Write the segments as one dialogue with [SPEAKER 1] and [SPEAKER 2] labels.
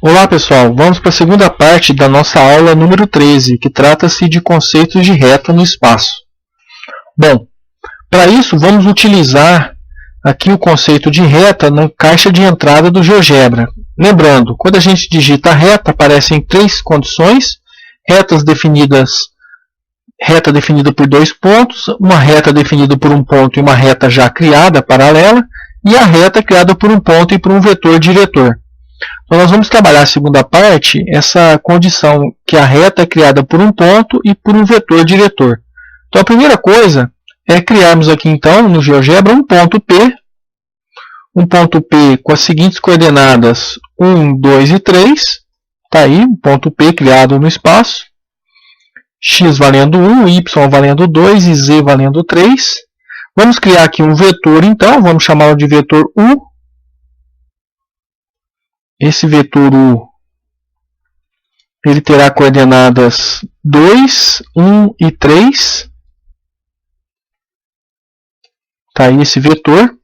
[SPEAKER 1] Olá pessoal, vamos para a segunda parte da nossa aula número 13, que trata-se de conceitos de reta no espaço. Bom, para isso vamos utilizar aqui o conceito de reta na caixa de entrada do GeoGebra. Lembrando, quando a gente digita reta, aparecem três condições: reta definida por dois pontos, uma reta definida por um ponto e uma reta já criada, paralela, e a reta criada por um ponto e por um vetor diretor. Então, nós vamos trabalhar a segunda parte, essa condição que a reta é criada por um ponto e por um vetor diretor. Então, a primeira coisa é criarmos aqui, então, no GeoGebra, um ponto P com as seguintes coordenadas 1, 2 e 3. Está aí, um ponto P criado no espaço. X valendo 1, Y valendo 2 e Z valendo 3. Vamos criar aqui um vetor, então, vamos chamá-lo de vetor U. Esse vetor U ele terá coordenadas 2, 1 e 3. Está aí esse vetor.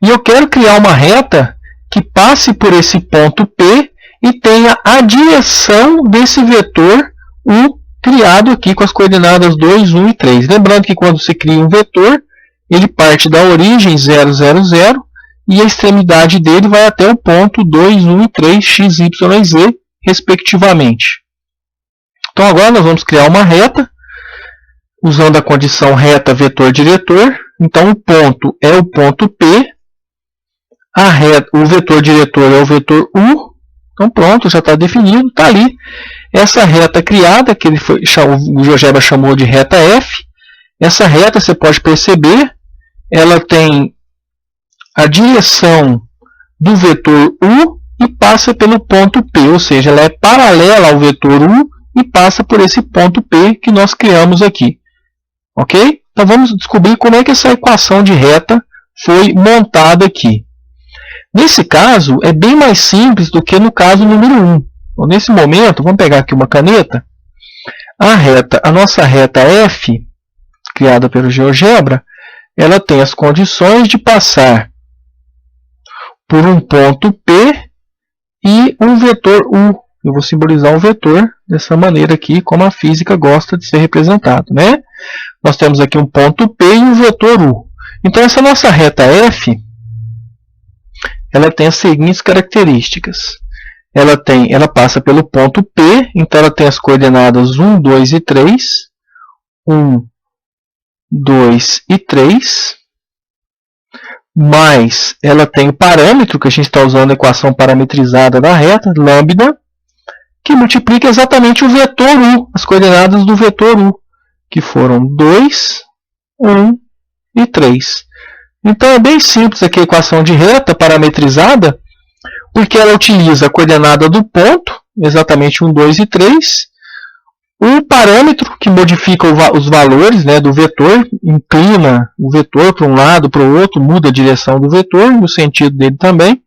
[SPEAKER 1] E eu quero criar uma reta que passe por esse ponto P e tenha a direção desse vetor U criado aqui com as coordenadas 2, 1 e 3. Lembrando que quando você cria um vetor, ele parte da origem 0, 0, 0. E a extremidade dele vai até o ponto 2, 1 e 3, x, y e z, respectivamente. Então agora nós vamos criar uma reta, usando a condição reta vetor diretor. Então o ponto é o ponto P, o vetor diretor é o vetor U. Então pronto, já está definido, está ali. Essa reta criada, que o GeoGebra chamou de reta F, essa reta, você pode perceber, ela tem a direção do vetor U e passa pelo ponto P, ou seja, ela é paralela ao vetor U e passa por esse ponto P que nós criamos aqui. Ok? Então vamos descobrir como é que essa equação de reta foi montada aqui. Nesse caso, é bem mais simples do que no caso número 1. Então, nesse momento, vamos pegar aqui uma caneta. A nossa reta F, criada pelo GeoGebra, ela tem as condições de passar por um ponto P e um vetor U. Eu vou simbolizar um vetor dessa maneira aqui, como a física gosta de ser representado, né? Nós temos aqui um ponto P e um vetor U. Então, essa nossa reta F, ela tem as seguintes características. Ela passa pelo ponto P, então ela tem as coordenadas 1, 2 e 3. 1, 2 e 3. Mas ela tem o parâmetro, que a gente está usando a equação parametrizada da reta, lambda, que multiplica exatamente o vetor U, as coordenadas do vetor U, que foram 2, 1 e 3. Então é bem simples aqui a equação de reta parametrizada, porque ela utiliza a coordenada do ponto, exatamente 1, 2 e 3, o parâmetro que modifica os valores, né, do vetor, inclina o vetor para um lado, para o outro, muda a direção do vetor e o sentido dele também,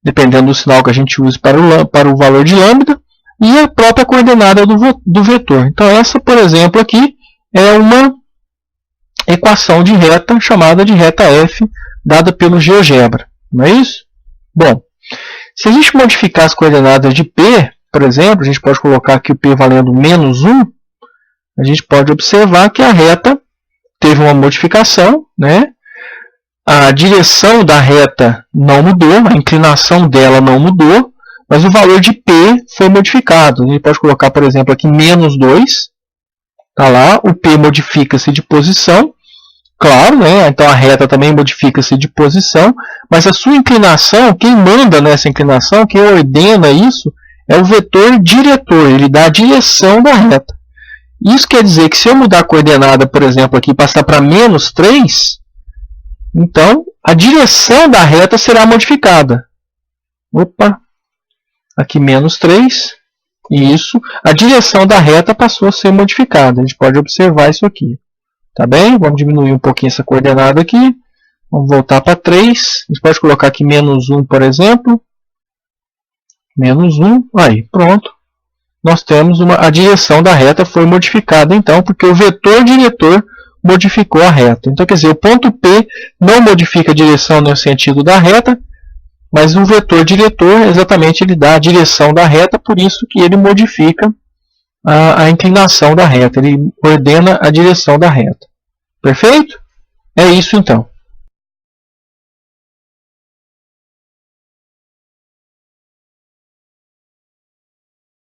[SPEAKER 1] dependendo do sinal que a gente use para o valor de lambda, e a própria coordenada do vetor. Então essa, por exemplo, aqui é uma equação de reta chamada de reta F, dada pelo GeoGebra. Não é isso? Bom, se a gente modificar as coordenadas de P, por exemplo, a gente pode colocar aqui o P valendo menos 1, a gente pode observar que a reta teve uma modificação, né? A direção da reta não mudou, a inclinação dela não mudou, mas o valor de P foi modificado. A gente pode colocar, por exemplo, aqui menos 2, está lá, o P modifica-se de posição, claro, né? Então a reta também modifica-se de posição, mas a sua inclinação, quem manda nessa inclinação, quem ordena isso, é o vetor diretor, ele dá a direção da reta. Isso quer dizer que se eu mudar a coordenada, por exemplo, aqui, passar para menos 3, então a direção da reta será modificada. Opa, aqui menos 3, isso, a direção da reta passou a ser modificada. A gente pode observar isso aqui. Tá bem? Vamos diminuir um pouquinho essa coordenada aqui. Vamos voltar para 3. A gente pode colocar aqui menos 1, por exemplo. Menos 1. Aí, pronto. Nós temos a direção da reta foi modificada, então, porque o vetor diretor modificou a reta. Então, quer dizer, o ponto P não modifica a direção no sentido da reta, Mas o vetor diretor, exatamente, ele dá a direção da reta, por isso que ele modifica a inclinação da reta, ele ordena a direção da reta. Perfeito? É isso então.